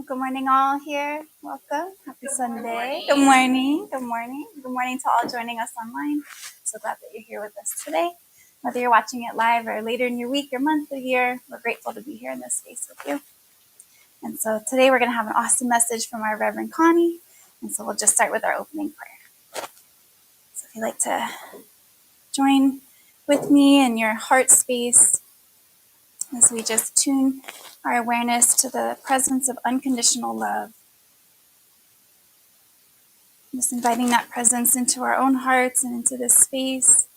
Good morning, all here. Welcome. Happy Sunday. Good morning. Good morning. Good morning to all joining us online. So glad that you're here with us today. Whether you're watching it live or later in your week, your month, or year, we're grateful to be here in this space with you. And so today we're going to have an awesome message from our Reverend Connie. And so we'll just start with our opening prayer. So if you'd like to join with me in your heart space as we just tune our awareness to the presence of unconditional love. Just inviting that presence into our own hearts and into this space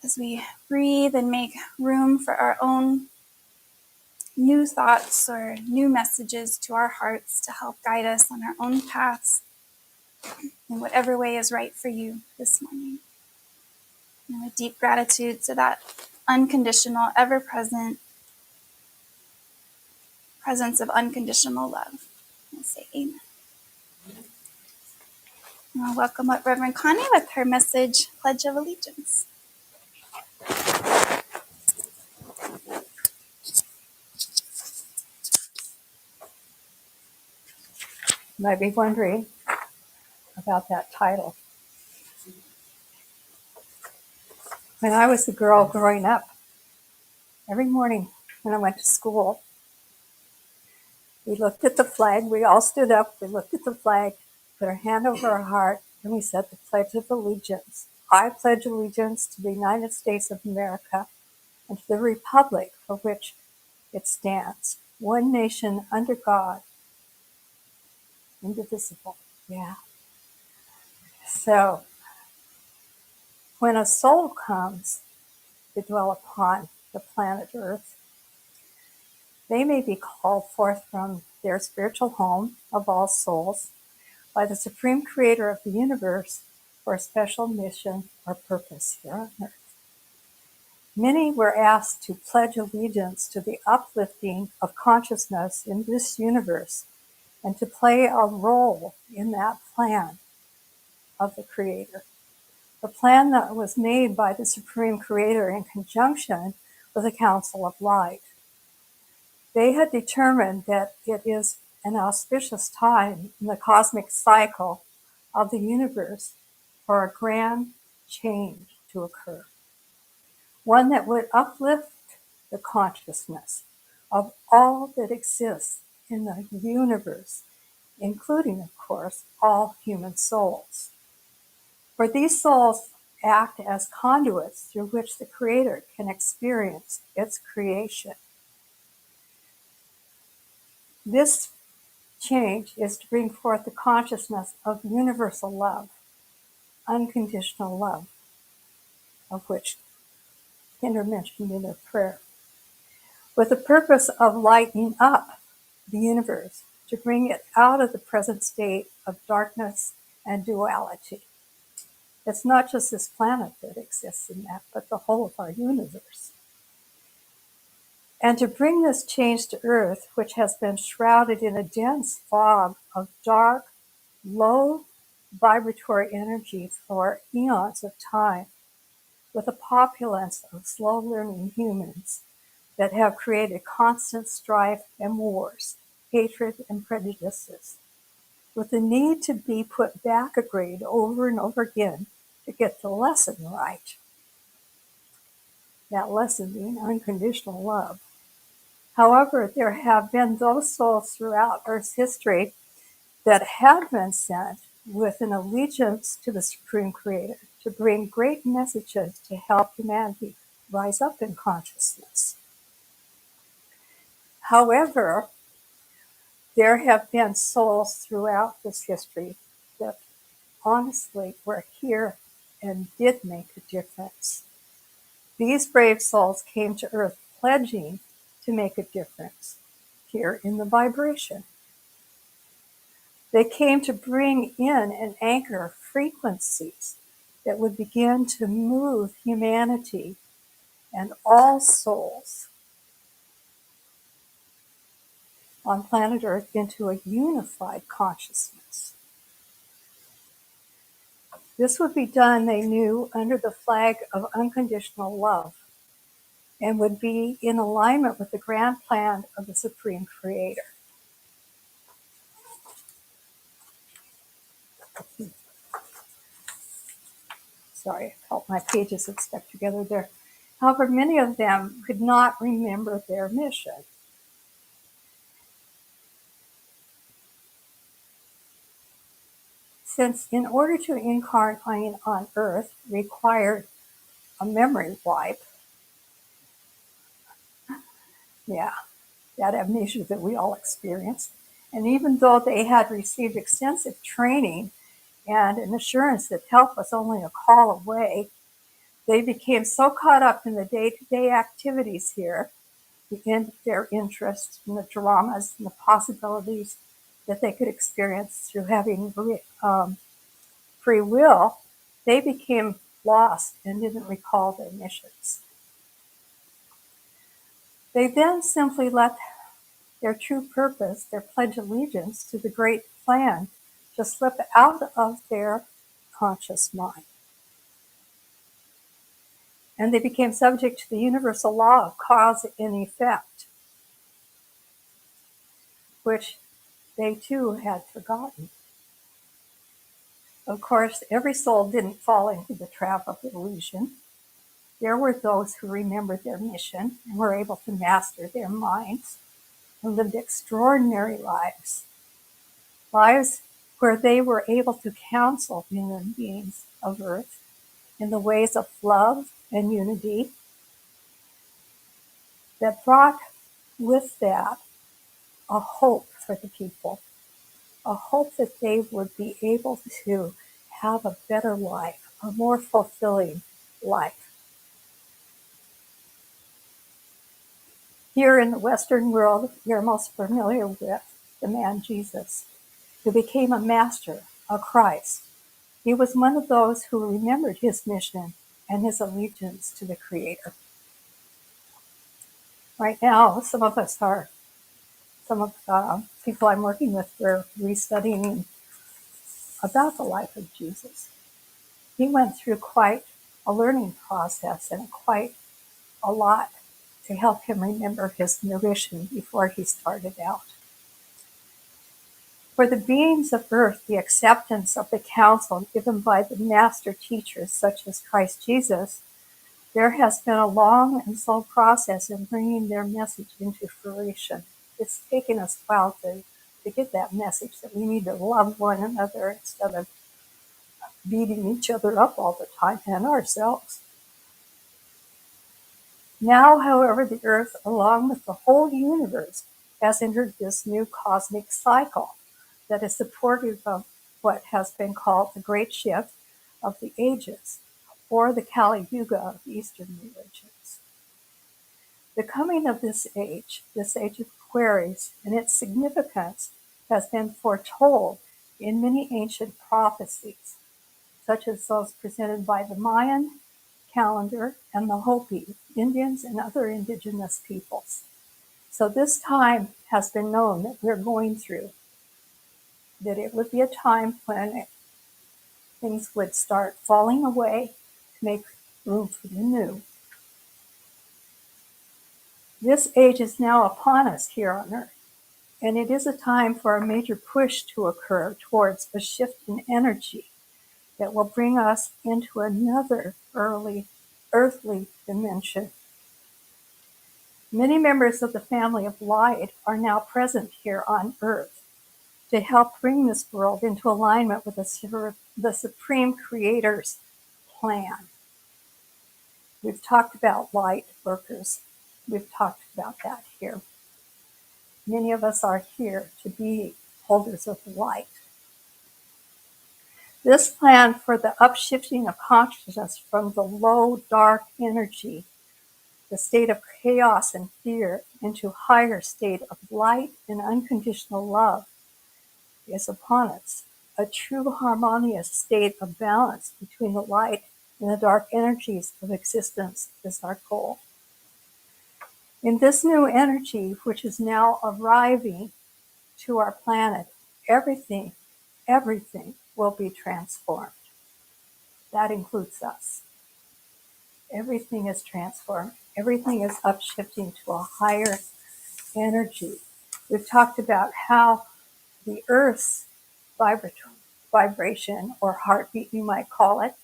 as we breathe and make room for our own new thoughts or new messages to our hearts to help guide us on our own paths in whatever way is right for you this morning. And with deep gratitude to that unconditional, ever-present presence of unconditional love. And say amen. And I'll welcome up Reverend Connie with her message, Pledge of Allegiance. You might be wondering about that title. When I was a girl growing up, every morning when I went to school, we looked at the flag. We all stood up. We looked at the flag, put our hand over our heart, and we said the Pledge of Allegiance. I pledge allegiance to the United States of America and to the republic for which it stands, one nation under God, indivisible. Yeah. So when a soul comes to dwell upon the planet Earth, they may be called forth from their spiritual home of all souls by the Supreme Creator of the universe for a special mission or purpose here on earth. Many were asked to pledge allegiance to the uplifting of consciousness in this universe and to play a role in that plan of the Creator. The plan that was made by the Supreme Creator in conjunction with the Council of Light. They had determined that it is an auspicious time in the cosmic cycle of the universe for a grand change to occur. One that would uplift the consciousness of all that exists in the universe, including, of course, all human souls. For these souls act as conduits through which the Creator can experience its creation. This change is to bring forth the consciousness of universal love, unconditional love, of which Kinder mentioned in her prayer, with the purpose of lightening up the universe to bring it out of the present state of darkness and duality. It's not just this planet that exists in that, but the whole of our universe. And to bring this change to Earth, which has been shrouded in a dense fog of dark, low vibratory energy for eons of time, with a populace of slow-learning humans that have created constant strife and wars, hatred and prejudices, with the need to be put back a grade over and over again to get the lesson right. That lesson being unconditional love. However, there have been those souls throughout Earth's history that have been sent with an allegiance to the Supreme Creator to bring great messages to help humanity rise up in consciousness. However, there have been souls throughout this history that honestly were here and did make a difference. These brave souls came to Earth pledging to make a difference here in the vibration. They came to bring in and anchor frequencies that would begin to move humanity and all souls on planet Earth into a unified consciousness. This would be done, they knew, under the flag of unconditional love and would be in alignment with the grand plan of the Supreme Creator. Sorry, I felt my pages had stuck together there. However, many of them could not remember their mission. Since in order to incarnate on Earth required a memory wipe, yeah, that amnesia that we all experience, and even though they had received extensive training and an assurance that help was only a call away, they became so caught up in the day-to-day activities here, their interests in the dramas and the possibilities that they could experience through having free will, they became lost and didn't recall their missions. They then simply let their true purpose, their pledge allegiance to the great plan, to slip out of their conscious mind. And they became subject to the universal law of cause and effect, which they too had forgotten. Of course, every soul didn't fall into the trap of illusion. There were those who remembered their mission and were able to master their minds and lived extraordinary lives, lives where they were able to counsel human beings of Earth in the ways of love and unity that brought with that a hope for the people, a hope that they would be able to have a better life, a more fulfilling life. Here in the Western world, you're most familiar with the man Jesus, who became a master, a Christ. He was one of those who remembered his mission and his allegiance to the Creator. Right now, some of the people I'm working with, we're restudying about the life of Jesus. He went through quite a learning process and quite a lot to help him remember his mission before he started out. For the beings of Earth, the acceptance of the counsel given by the master teachers such as Christ Jesus, there has been a long and slow process in bringing their message into fruition. It's taken us a while to get that message that we need to love one another instead of beating each other up all the time and ourselves. Now, however, the Earth, along with the whole universe, has entered this new cosmic cycle that is supportive of what has been called the Great Shift of the Ages, or the Kali Yuga of Eastern religions. The coming of this age of Aquarius, and its significance has been foretold in many ancient prophecies, such as those presented by the Mayan calendar and the Hopi, Indians and other indigenous peoples. So this time has been known that we're going through, that it would be a time when things would start falling away to make room for the new. This age is now upon us here on Earth, and it is a time for a major push to occur towards a shift in energy that will bring us into another earthly dimension. Many members of the family of light are now present here on Earth to help bring this world into alignment with the Supreme Creator's plan. We've talked about light workers. We've talked about that here. Many of us are here to be holders of light. This plan for the upshifting of consciousness from the low, dark energy, the state of chaos and fear, into higher state of light and unconditional love is upon us. A true harmonious state of balance between the light and the dark energies of existence is our goal. In this new energy, which is now arriving to our planet, everything will be transformed. That includes us. Everything is transformed. Everything is upshifting to a higher energy. We've talked about how the Earth's vibration, or heartbeat you might call it,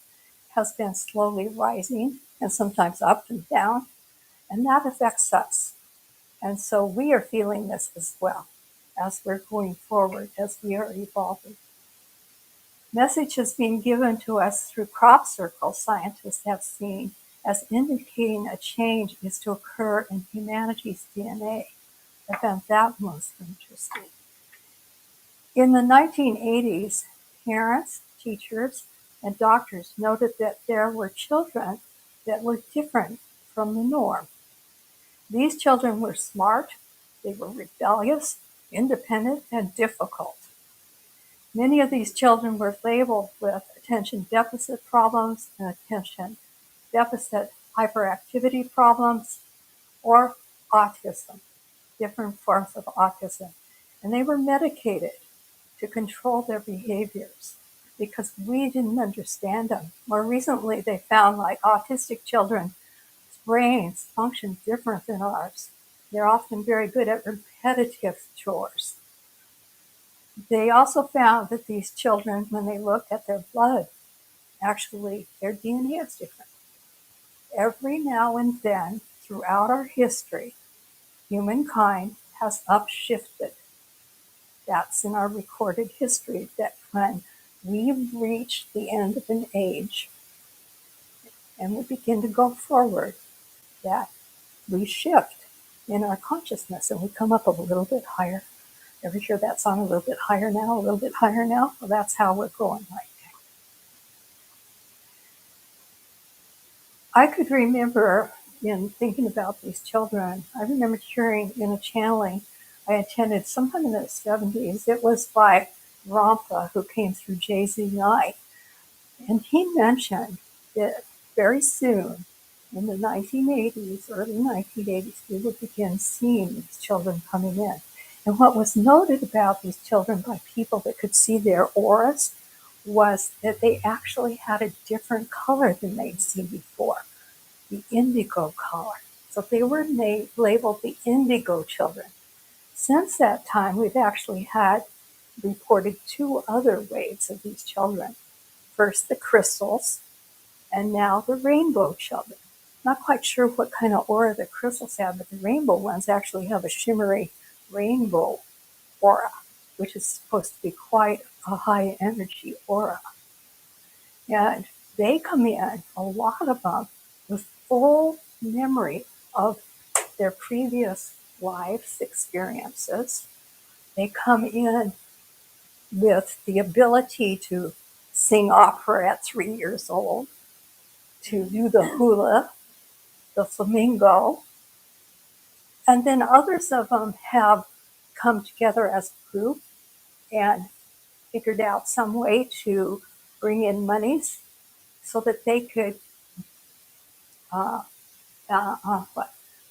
has been slowly rising and sometimes up and down, and that affects us. And so we are feeling this as well as we're going forward, as we are evolving. Messages being given to us through crop circles, scientists have seen as indicating a change is to occur in humanity's DNA. I found that most interesting. In the 1980s, parents, teachers, and doctors noted that there were children that were different from the norm. These children were smart, they were rebellious, independent, and difficult. Many of these children were labeled with attention deficit problems and attention deficit hyperactivity problems or autism, different forms of autism. And they were medicated to control their behaviors because we didn't understand them. More recently, they found like autistic children's brains function different than ours. They're often very good at repetitive chores. They also found that these children, when they looked at their blood, actually their DNA is different. Every now and then, throughout our history, humankind has upshifted. That's in our recorded history, that when we reach the end of an age and we begin to go forward, that we shift in our consciousness and we come up a little bit higher. Ever hear that song, a little bit higher now, a little bit higher now? Well, that's how we're going right now. I could remember in thinking about these children, I remember hearing in a channeling I attended sometime in the 70s. It was by Rampa, who came through JZ9. And he mentioned that very soon, in the 1980s, early 1980s, we would begin seeing these children coming in. And what was noted about these children by people that could see their auras was that they actually had a different color than they'd seen before, the indigo color. So they were labeled the indigo children. Since that time, we've actually had reported 2 other waves of these children. First the crystals, and now the rainbow children. Not quite sure what kind of aura the crystals have, but the rainbow ones actually have a shimmery rainbow aura, which is supposed to be quite a high energy aura. And they come in, a lot of them, with full memory of their previous life's experiences. They come in with the ability to sing opera at 3 years old, to do the hula, the flamingo, and then others of them have come together as a group and figured out some way to bring in monies so that they could uh,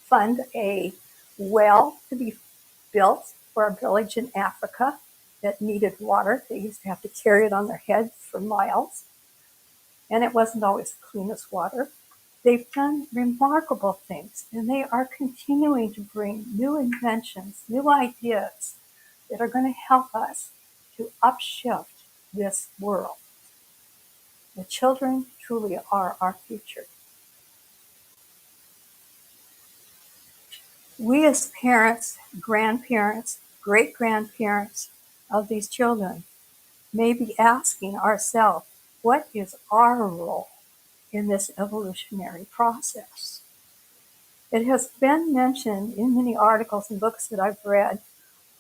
fund a well to be built for a village in Africa that needed water. They used to have to carry it on their heads for miles, and it wasn't always the cleanest water. They've done remarkable things, and they are continuing to bring new inventions, new ideas that are going to help us to upshift this world. The children truly are our future. We as parents, grandparents, great-grandparents of these children may be asking ourselves, what is our role in this evolutionary process? It has been mentioned in many articles and books that I've read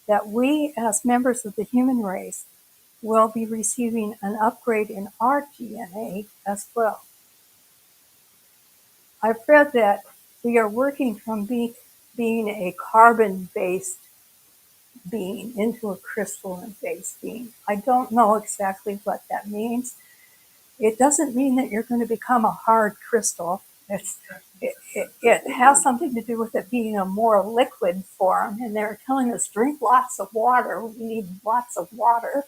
that we as members of the human race will be receiving an upgrade in our DNA as well. I've read that we are working from being a carbon-based being into a crystalline-based being. I don't know exactly what that means. It doesn't mean that you're going to become a hard crystal. It has something to do with it being a more liquid form, and they're telling us drink lots of water. We need lots of water,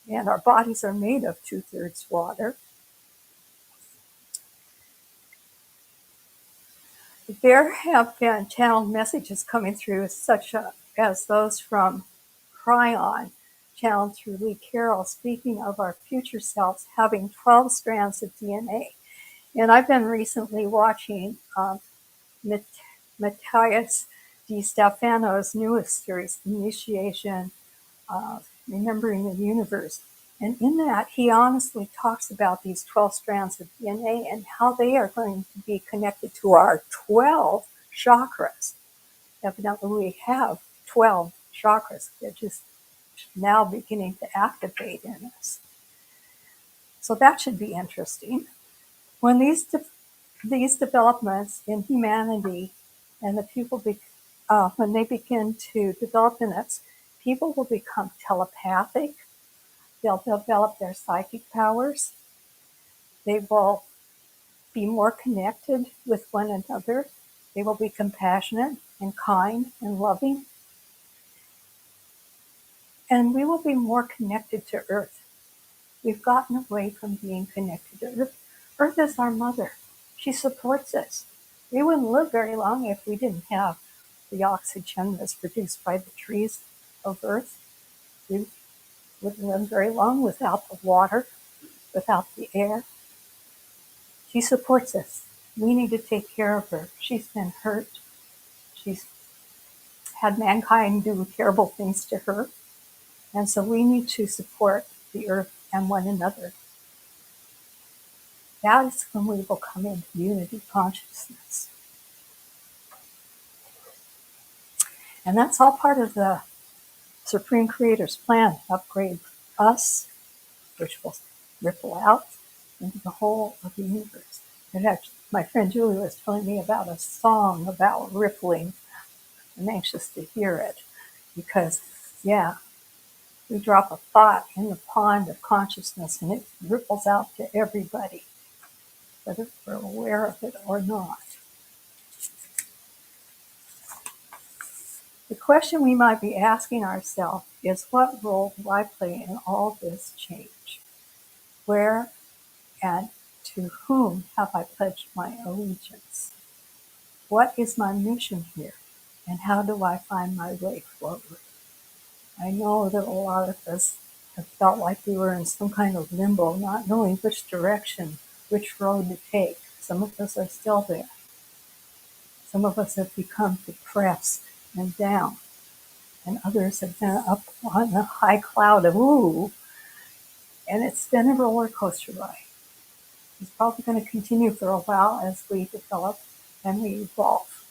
and our bodies are made of 2/3 water. There have been channeled messages coming through, such as those from Cryon channel through Lee Carroll speaking of our future selves having 12 strands of DNA. And I've been recently watching Matthias Di Stefano's newest series, Initiation, Remembering the Universe. And in that, he honestly talks about these 12 strands of DNA and how they are going to be connected to our 12 chakras. Evidently, we have 12 chakras. They're just now beginning to activate in us. So that should be interesting. When these developments in humanity and the people, when they begin to develop in us, people will become telepathic. They'll develop their psychic powers. They will be more connected with one another. They will be compassionate and kind and loving. And we will be more connected to Earth. We've gotten away from being connected to Earth. Earth is our mother. She supports us. We wouldn't live very long if we didn't have the oxygen that's produced by the trees of Earth. We wouldn't live very long without the water, without the air. She supports us. We need to take care of her. She's been hurt. She's had mankind do terrible things to her. And so we need to support the Earth and one another. That is when we will come into unity consciousness. And that's all part of the Supreme Creator's plan to upgrade us, which will ripple out into the whole of the universe. In fact, my friend Julie was telling me about a song about rippling. I'm anxious to hear it because, yeah, we drop a thought in the pond of consciousness and it ripples out to everybody, whether we're aware of it or not. The question we might be asking ourselves is, what role do I play in all this change? Where and to whom have I pledged my allegiance? What is my mission here? And how do I find my way forward? I know that a lot of us have felt like we were in some kind of limbo, not knowing which direction, which road to take. Some of us are still there. Some of us have become depressed and down. And others have been up on the high cloud of ooh, and it's been a roller coaster ride. It's probably going to continue for a while as we develop and we evolve.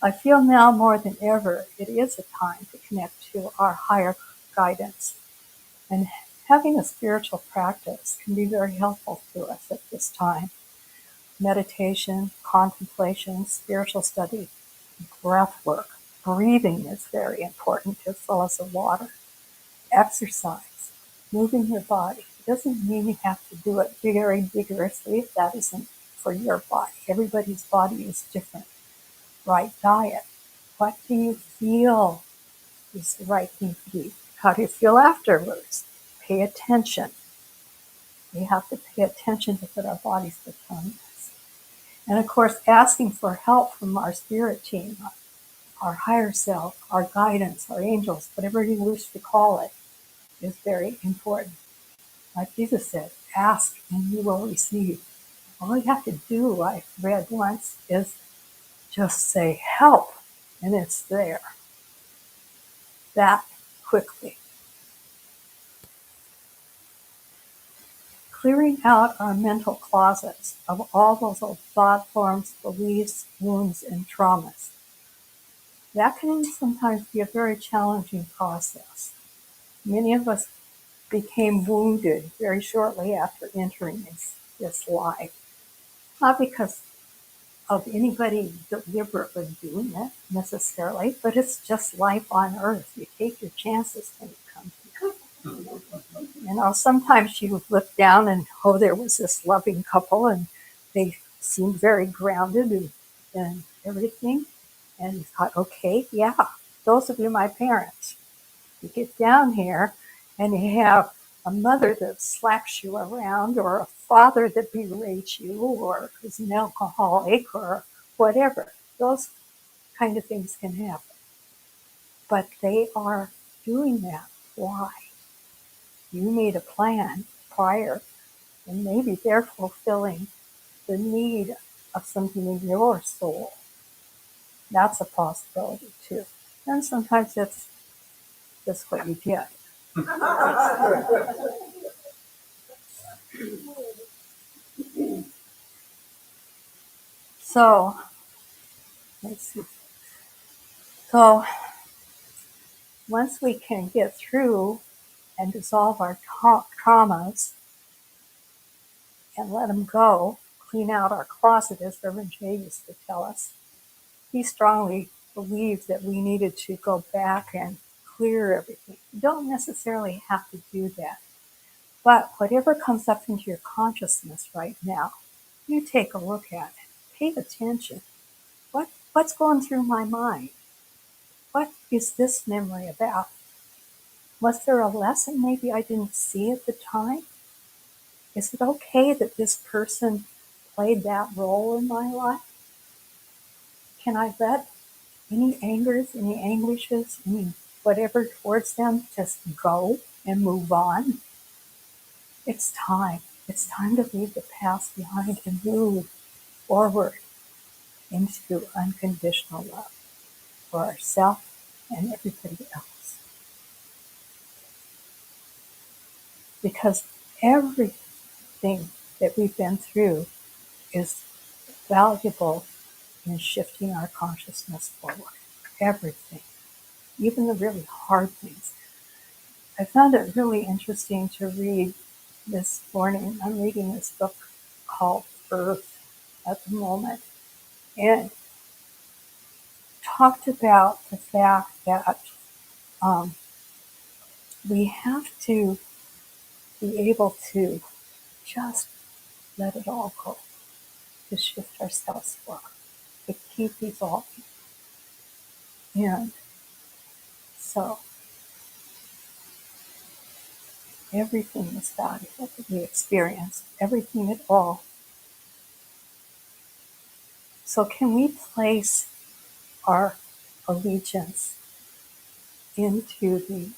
I feel now more than ever it is a time to connect to our higher guidance. And having a spiritual practice can be very helpful to us at this time. Meditation, contemplation, spiritual study, breath work. Breathing is very important as well as the water. Exercise, moving your body. It doesn't mean you have to do it very vigorously if that isn't for your body. Everybody's body is different. Right diet. What do you feel is the right thing to do? How do you feel afterwards? Pay attention. We have to pay attention to what our bodies are telling us. And of course, asking for help from our spirit team, our higher self, our guidance, our angels, whatever you wish to call it, is very important. Like Jesus said, ask and you will receive. All you have to do, I read once, is just say help, and it's there. That quickly. Clearing out our mental closets of all those old thought forms, beliefs, wounds, and traumas. That can sometimes be a very challenging process. Many of us became wounded very shortly after entering this life. Not because of anybody deliberately doing it necessarily, but it's just life on Earth. You take your chances when you come here. You know, sometimes you look down and, oh, there was this loving couple and they seemed very grounded and everything. And you thought, okay, yeah, those of you, my parents. You get down here and you have a mother that slaps you around or a father that berates you or is an alcoholic or whatever. Those kind of things can happen. But they are doing that why. You made a plan prior, and maybe they're fulfilling the need of something in your soul. That's a possibility too. And sometimes it's just what you get. So, let's see. So, once we can get through and dissolve our traumas and let them go, clean out our closet, as Reverend Jay used to tell us, he strongly believed that we needed to go back and clear everything. You don't necessarily have to do that. But whatever comes up into your consciousness right now, you take a look at it. Pay attention. What's going through my mind? What is this memory about? Was there a lesson maybe I didn't see at the time? Is it okay that this person played that role in my life? Can I let any angers, any anguishes, any whatever towards them just go and move on? It's time. It's time to leave the past behind and move forward into unconditional love for ourselves and everybody else. Because everything that we've been through is valuable in shifting our consciousness forward. Everything, even the really hard things. I found it really interesting to read this morning. I'm reading this book called Earth at the moment, and talked about the fact that um, we have to be able to just let it all go, to shift ourselves forward, to keep evolving. And so everything is valuable that we experience, everything at all. So can we place our allegiance into the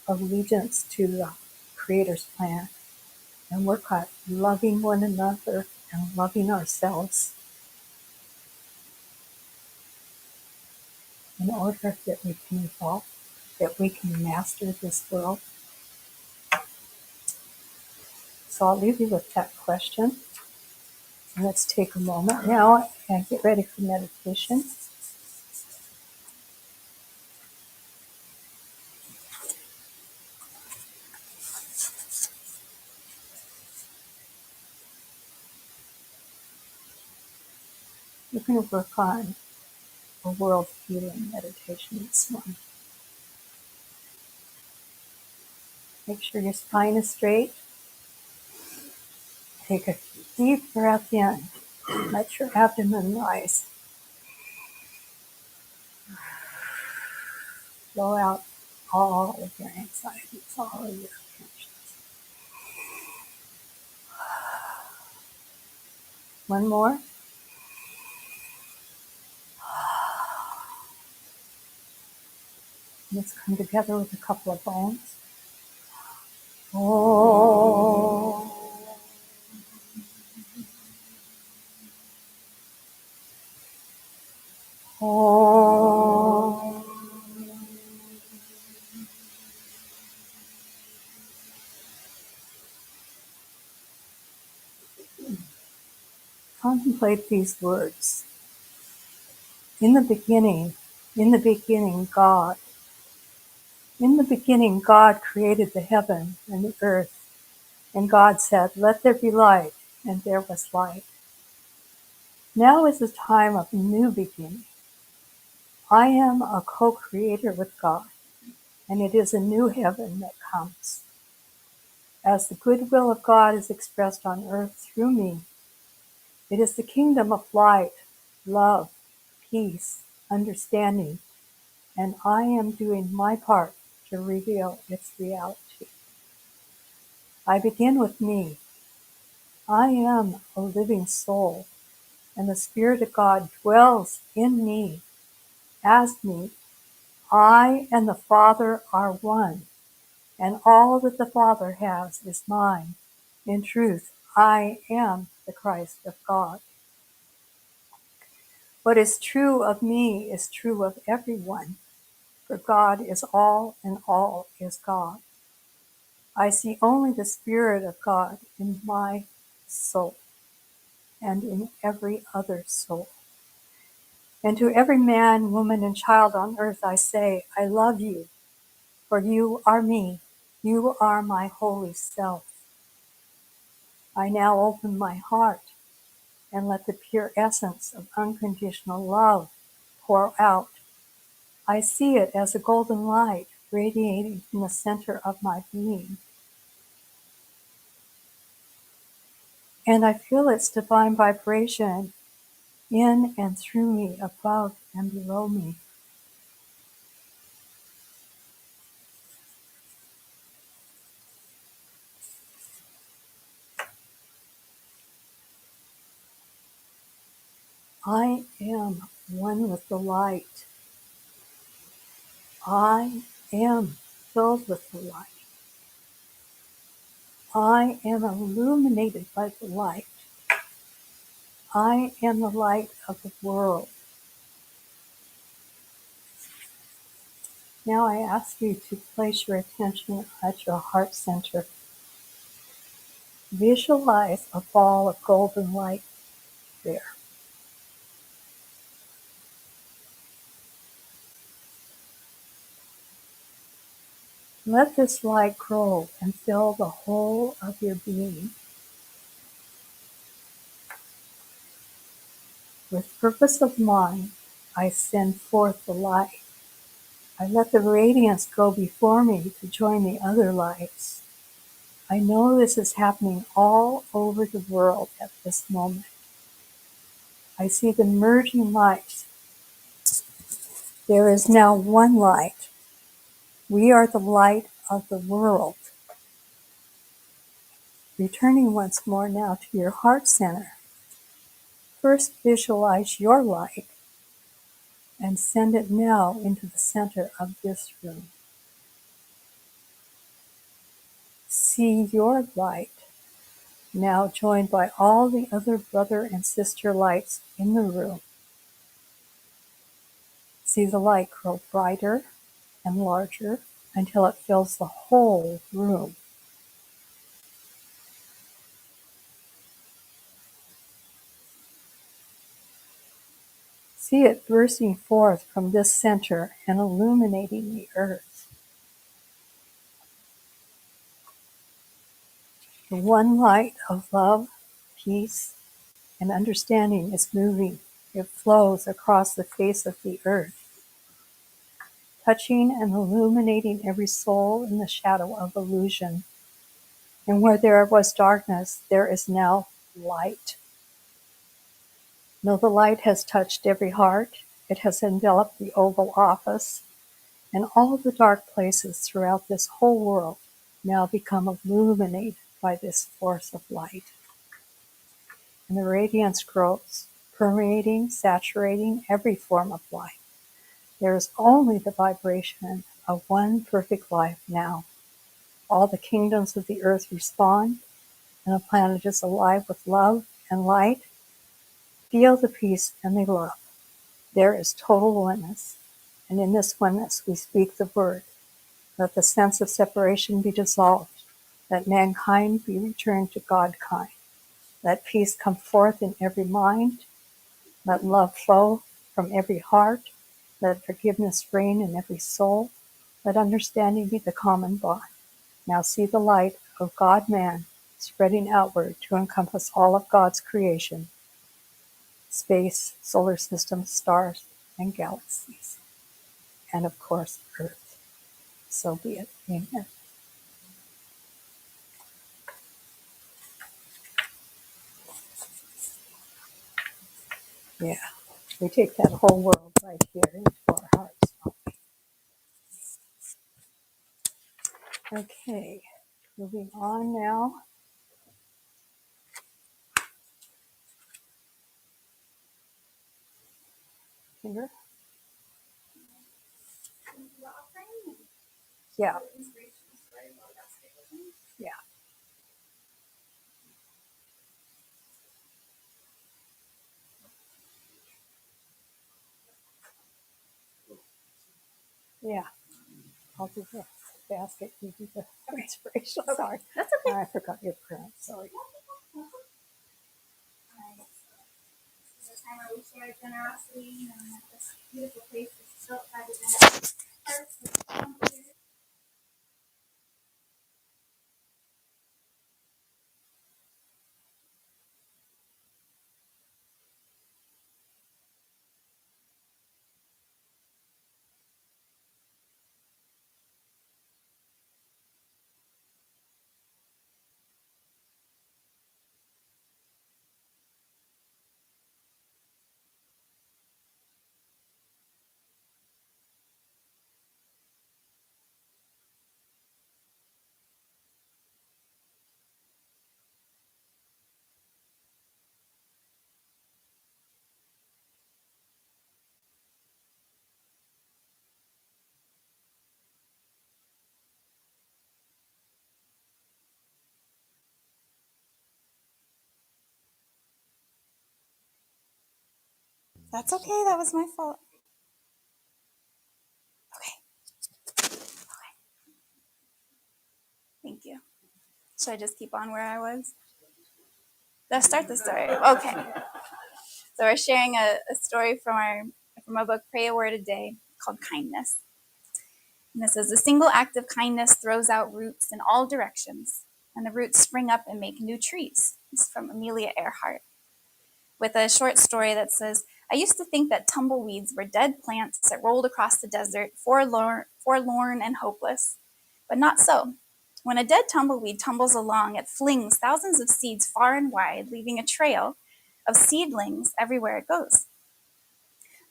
allegiance to the Creator's plan and work on loving one another and loving ourselves in order that we can evolve, that we can master this world? So I'll leave you with that question. And let's take a moment now and get ready for meditation. We're going to work on a world healing meditation this morning. Make sure your spine is straight. Take a deep breath in. Let your abdomen rise. Blow out all of your anxieties, all of your tensions. One more. Let's come together with a couple of bones. Oh. Oh. Contemplate these words. In the beginning, God. In the beginning, God created the heaven and the earth. And God said, "Let there be light," and there was light. Now is the time of new beginning. I am a co-creator with God, and it is a new heaven that comes. As the goodwill of God is expressed on earth through me, it is the kingdom of light, love, peace, understanding, and I am doing my part to reveal its reality. I begin with me. I am a living soul, and the Spirit of God dwells in me, as me. I and the Father are one. and all that the Father has is mine. In truth, I am the Christ of God. What is true of me is true of everyone, for God is all and all is God. I see only the Spirit of God in my soul and in every other soul. And to every man, woman, and child on earth I say, I love you, for you are me. You are my holy self. I now open my heart and let the pure essence of unconditional love pour out. I see it as a golden light radiating from the center of my being. And I feel its divine vibration in and through me, above and below me. I am one with the light. I am filled with the light. I am illuminated by the light. I am the light of the world. Now I ask you to place your attention at your heart center. Visualize a ball of golden light there. Let this light grow and fill the whole of your being. With purpose of mind, I send forth the light. I let the radiance go before me to join the other lights. I know this is happening all over the world at this moment. I see the merging lights. There is now one light. We are the light of the world. Returning once more now to your heart center. First visualize your light and send it now into the center of this room. See your light now joined by all the other brother and sister lights in the room. See the light grow brighter and larger until it fills the whole room. See it bursting forth from this center and illuminating the earth. The one light of love, peace, and understanding is moving. It flows across the face of the earth, touching and illuminating every soul in the shadow of illusion. And where there was darkness, there is now light. Know the light has touched every heart. It has enveloped the Oval Office, and all the dark places throughout this whole world now become illuminated by this force of light. And the radiance grows, permeating, saturating every form of life. There is only the vibration of one perfect life now. All the kingdoms of the earth respond, and the planet is alive with love and light. Feel the peace and the love. There is total oneness, and in this oneness we speak the word. Let the sense of separation be dissolved. Let mankind be returned to Godkind. Let peace come forth in every mind. Let love flow from every heart. Let forgiveness reign in every soul. Let understanding be the common bond. Now see the light of God-man spreading outward to encompass all of God's creation, space, solar systems, stars, and galaxies, and of course, Earth. So be it. Amen. Yeah, we take that whole world right here into our hearts. Okay, moving on now. Kinder? Yeah. Yeah. Yeah. I'll do the basket. You do the inspiration. Okay. Sorry. That's okay. I forgot your print. Sorry. Alright. This is a time where we share generosity and that this beautiful place is built by the generous hearts of volunteers. That's okay. That was my fault. Okay. Okay. Thank you. Should I just keep on where I was? Let's start the story. Okay. So we're sharing a story from our book Pray a Word a Day called Kindness. And it says, a single act of kindness throws out roots in all directions, and the roots spring up and make new trees. This is from Amelia Earhart. With a short story that says, I used to think that tumbleweeds were dead plants that rolled across the desert, forlorn and hopeless. But not so. When a dead tumbleweed tumbles along, it flings thousands of seeds far and wide, leaving a trail of seedlings everywhere it goes.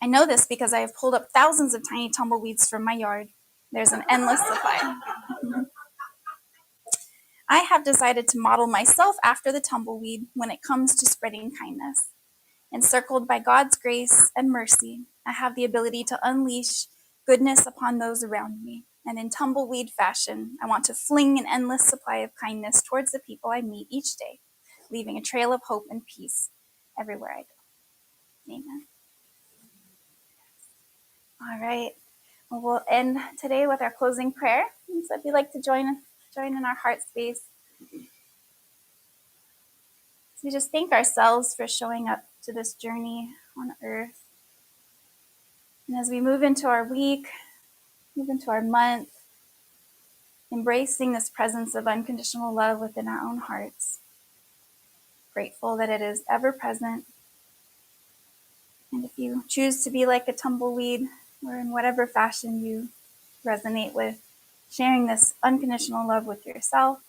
I know this because I have pulled up thousands of tiny tumbleweeds from my yard. There's an endless supply. I have decided to model myself after the tumbleweed when it comes to spreading kindness. Encircled by God's grace and mercy, I have the ability to unleash goodness upon those around me. And in tumbleweed fashion, I want to fling an endless supply of kindness towards the people I meet each day, leaving a trail of hope and peace everywhere I go. Amen. All right. Well, we'll end today with our closing prayer. And so if you'd like to join in our heart space, so we just thank ourselves for showing up to this journey on earth. And as we move into our week, move into our month, embracing this presence of unconditional love within our own hearts, grateful that it is ever present. And if you choose to be like a tumbleweed, or in whatever fashion you resonate with, sharing this unconditional love with yourself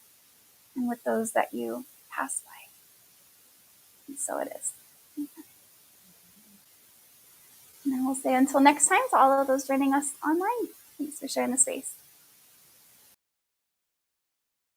and with those that you pass by. And so it is. And then we'll say until next time to all of those joining us online. Thanks for sharing the space.